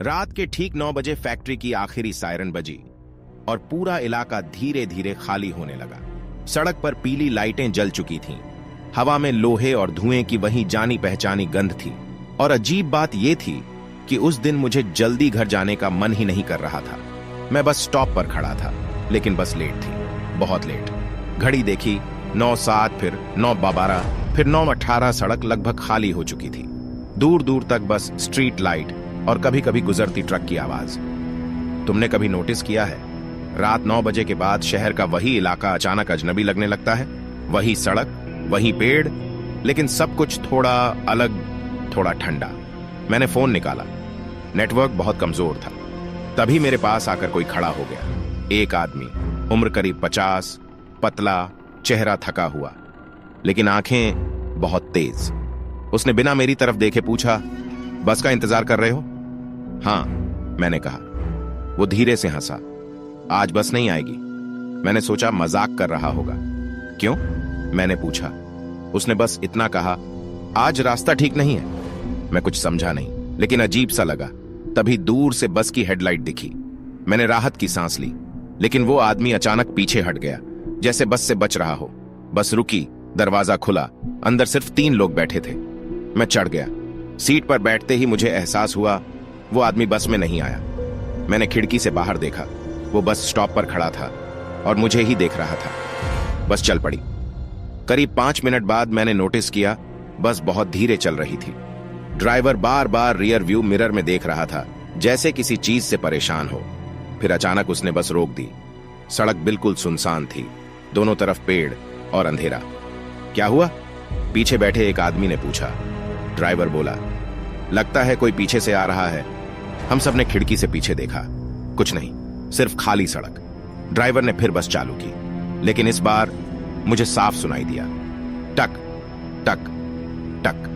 रात के ठीक 9 बजे फैक्ट्री की आखिरी सायरन बजी और पूरा इलाका धीरे धीरे खाली होने लगा। सड़क पर पीली लाइटें जल चुकी थीं। हवा में लोहे और धुएं की वही जानी पहचानी गंध थी। और अजीब बात यह थी कि उस दिन मुझे जल्दी घर जाने का मन ही नहीं कर रहा था। मैं बस स्टॉप पर खड़ा था, लेकिन बस लेट थी, बहुत लेट। घड़ी देखी, 9:07, फिर 9:12, फिर 9:18। सड़क लगभग खाली हो चुकी थी। दूर दूर तक बस स्ट्रीट लाइट और कभी कभी गुजरती ट्रक की आवाज। तुमने कभी नोटिस किया है, रात 9 बजे के बाद शहर का वही इलाका अचानक अजनबी लगने लगता है? वही सड़क, वही पेड़, लेकिन सब कुछ थोड़ा अलग, थोड़ा ठंडा। मैंने फोन निकाला। नेटवर्क बहुत कमजोर था। तभी मेरे पास आकर कोई खड़ा हो गया। एक आदमी, उम्र करीब 50, पतला, चेहरा थका हुआ, लेकिन आंखें बहुत तेज। उसने बिना मेरी तरफ देखे पूछा, बस का इंतजार कर रहे हो? हाँ, मैंने कहा। वो धीरे से हंसा। आज बस नहीं आएगी। मैंने सोचा मजाक कर रहा होगा। क्यों? मैंने पूछा। उसने बस इतना कहा, आज रास्ता ठीक नहीं है। मैं कुछ समझा नहीं, लेकिन अजीब सा लगा। तभी दूर से बस की हेडलाइट दिखी। मैंने राहत की सांस ली, लेकिन वो आदमी अचानक पीछे हट गया, जैसे बस से बच रहा हो। बस रुकी, दरवाजा खुला, अंदर सिर्फ 3 लोग बैठे थे। मैं चढ़ गया। सीट पर बैठते ही मुझे एहसास हुआ वो आदमी बस में नहीं आया। मैंने खिड़की से बाहर देखा। वो बस स्टॉप पर खड़ा था और मुझे ही देख रहा था। बस चल पड़ी। करीब 5 मिनट बाद मैंने नोटिस किया, बस बहुत धीरे चल रही थी। ड्राइवर बार बार रियर व्यू मिरर में देख रहा था, जैसे किसी चीज से परेशान हो। फिर अचानक उसने बस रोक दी। सड़क बिल्कुल सुनसान थी, दोनों तरफ पेड़ और अंधेरा। क्या हुआ? पीछे बैठे एक आदमी ने पूछा। ड्राइवर बोला, लगता है कोई पीछे से आ रहा है। हम सब ने खिड़की से पीछे देखा, कुछ नहीं, सिर्फ खाली सड़क। ड्राइवर ने फिर बस चालू की, लेकिन इस बार मुझे साफ सुनाई दिया, टक टक टक,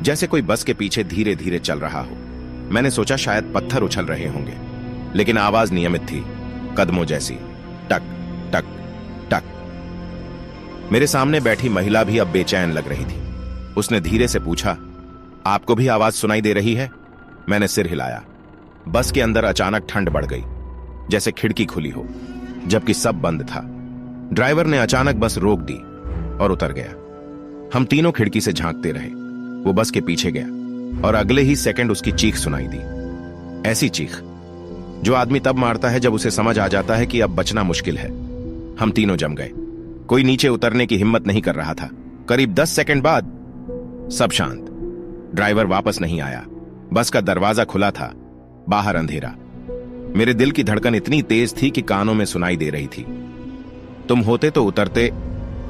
जैसे कोई बस के पीछे धीरे धीरे चल रहा हो। मैंने सोचा शायद पत्थर उछल रहे होंगे, लेकिन आवाज नियमित थी, कदमों जैसी, टक टक टक। मेरे सामने बैठी महिला भी अब बेचैन लग रही थी। उसने धीरे से पूछा, आपको भी आवाज सुनाई दे रही है? मैंने सिर हिलाया। बस के अंदर अचानक ठंड बढ़ गई, जैसे खिड़की खुली हो, जबकि सब बंद था। ड्राइवर ने अचानक बस रोक दी और उतर गया। हम तीनों खिड़की से झांकते रहे। वो बस के पीछे गया और अगले ही सेकंड उसकी चीख सुनाई दी। ऐसी चीख जो आदमी तब मारता है जब उसे समझ आ जाता है कि अब बचना मुश्किल है। हम तीनों जम गए। कोई नीचे उतरने की हिम्मत नहीं कर रहा था। करीब 10 सेकंड बाद सब शांत। ड्राइवर वापस नहीं आया। बस का दरवाजा खुला था, बाहर अंधेरा। मेरे दिल की धड़कन इतनी तेज थी कि कानों में सुनाई दे रही थी। तुम होते तो उतरते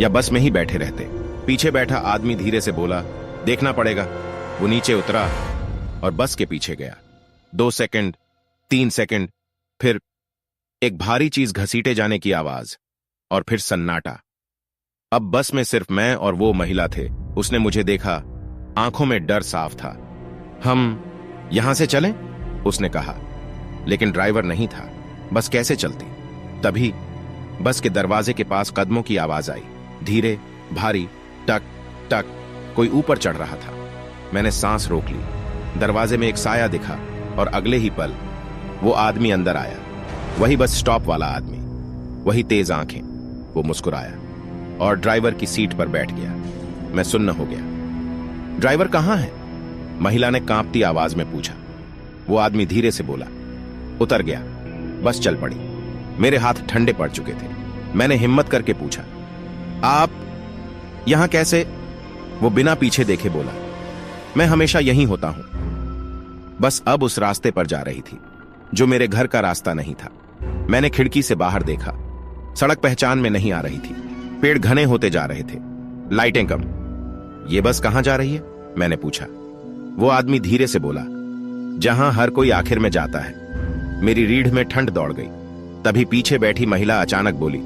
या बस में ही बैठे रहते। पीछे बैठा आदमी धीरे से बोला, देखना पड़ेगा। वो नीचे उतरा और बस के पीछे गया। 2 सेकंड, 3 सेकंड, फिर एक भारी चीज घसीटे जाने की आवाज और फिर सन्नाटा। अब बस में सिर्फ मैं और वो महिला थे। उसने मुझे देखा, आंखों में डर साफ था। हम यहां से चलें? उसने कहा, लेकिन ड्राइवर नहीं था। बस कैसे चलती? तभी बस के दरवाजे के पास कदमों की आवाज आई, धीरे, भारी, टक टक। कोई ऊपर चढ़ रहा था। मैंने सांस रोक ली। दरवाजे में एक साया दिखा और अगले ही पल वो आदमी अंदर आया। वही बस स्टॉप वाला आदमी, वही तेज आंखें। वो मुस्कुराया और ड्राइवर की सीट पर बैठ गया। मैं सुन्न हो गया। ड्राइवर कहां है? महिला ने कांपती आवाज में पूछा। वो आदमी धीरे से बोला, उतर गया। बस चल पड़ी। मेरे हाथ ठंडे पड़ चुके थे। मैंने हिम्मत करके पूछा, आप यहां कैसे? वो बिना पीछे देखे बोला, मैं हमेशा यहीं होता हूं। बस अब उस रास्ते पर जा रही थी जो मेरे घर का रास्ता नहीं था। मैंने खिड़की से बाहर देखा। सड़क पहचान में नहीं आ रही थी। पेड़ घने होते जा रहे थे, लाइटें कम। ये बस कहां जा रही है? मैंने पूछा। वो आदमी धीरे से बोला, जहां हर कोई आखिर में जाता है। मेरी रीढ़ में ठंड दौड़ गई। तभी पीछे बैठी महिला अचानक बोली,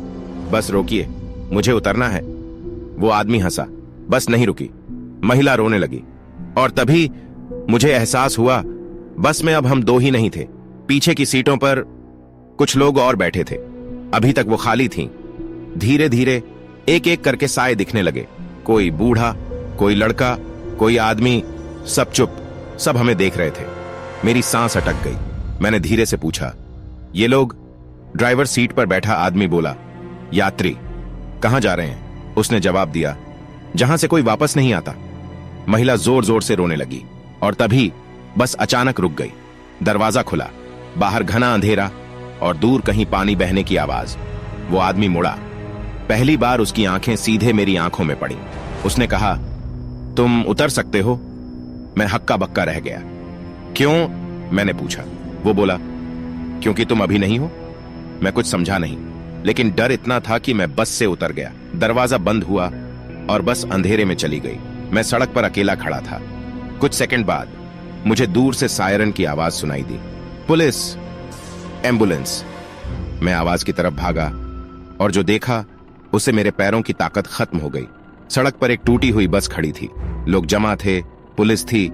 बस रोकिए, मुझे उतरना है। वो आदमी हंसा। बस नहीं रुकी। महिला रोने लगी और तभी मुझे एहसास हुआ, बस में अब हम 2 ही नहीं थे। पीछे की सीटों पर कुछ लोग और बैठे थे। अभी तक वो खाली थीं। धीरे धीरे एक एक करके साए दिखने लगे। कोई बूढ़ा, कोई लड़का, कोई आदमी, सब चुप। सब हमें देख रहे थे। मेरी सांस अटक गई। मैंने धीरे से पूछा, ये लोग? ड्राइवर सीट पर बैठा आदमी बोला, यात्री। कहां जा रहे हैं? उसने जवाब दिया, जहां से कोई वापस नहीं आता। महिला जोर जोर से रोने लगी और तभी बस अचानक रुक गई। दरवाजा खुला, बाहर घना अंधेरा और दूर कहीं पानी बहने की आवाज। वो आदमी मुड़ा। पहली बार उसकी आंखें सीधे मेरी आंखों में पड़ी। उसने कहा, तुम उतर सकते हो? मैं हक्का बक्का रह गया। क्यों? मैंने पूछा। वो बोला, क्योंकि तुम अभी नहीं हो। मैं कुछ समझा नहीं, लेकिन डर इतना था कि मैं बस से उतर गया। दरवाजा बंद हुआ और बस अंधेरे में चली गई। मैं सड़क पर अकेला खड़ा था। कुछ सेकंड बाद मुझे दूर से सायरन की आवाज सुनाई दी, पुलिस, एम्बुलेंस। मैं आवाज की तरफ भागा और जो देखा उससे मेरे पैरों की ताकत खत्म हो गई। सड़क पर एक टूटी हुई बस खड़ी थी, लोग जमा थे, पुलिस थी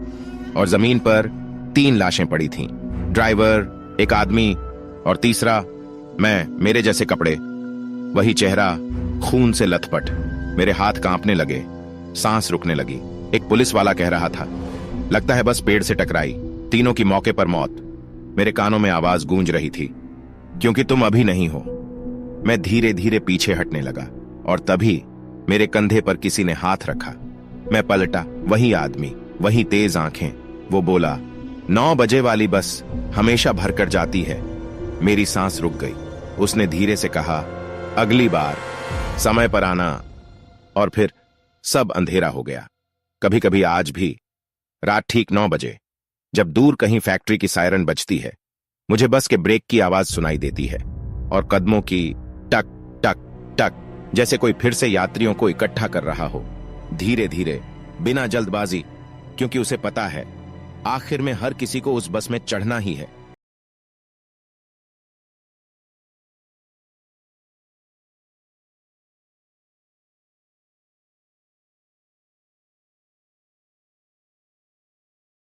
और जमीन पर 3 लाशें पड़ी थीं। ड्राइवर, एक आदमी और तीसरा मैं, मेरे जैसे कपड़े, वही चेहरा खून से लथपथ। मेरे हाथ कांपने लगे, सांस रुकने लगी। एक पुलिस वाला कह रहा था, लगता है बस पेड़ से टकराई, तीनों की मौके पर मौत। मेरे कानों में आवाज गूंज रही थी, क्योंकि तुम अभी नहीं हो। मैं धीरे धीरे पीछे हटने लगा और तभी मेरे कंधे पर किसी ने हाथ रखा। मैं पलटा, वही आदमी, वही तेज आंखें। वो बोला, 9 बजे वाली बस हमेशा भरकर जाती है। मेरी सांस रुक गई। उसने धीरे से कहा, अगली बार समय पर आना। और फिर सब अंधेरा हो गया। कभी कभी आज भी रात ठीक 9 बजे जब दूर कहीं फैक्ट्री की सायरन बजती है, मुझे बस के ब्रेक की आवाज सुनाई देती है और कदमों की टक टक टक, जैसे कोई फिर से यात्रियों को इकट्ठा कर रहा हो, धीरे धीरे, बिना जल्दबाजी, क्योंकि उसे पता है आखिर में हर किसी को उस बस में चढ़ना ही है।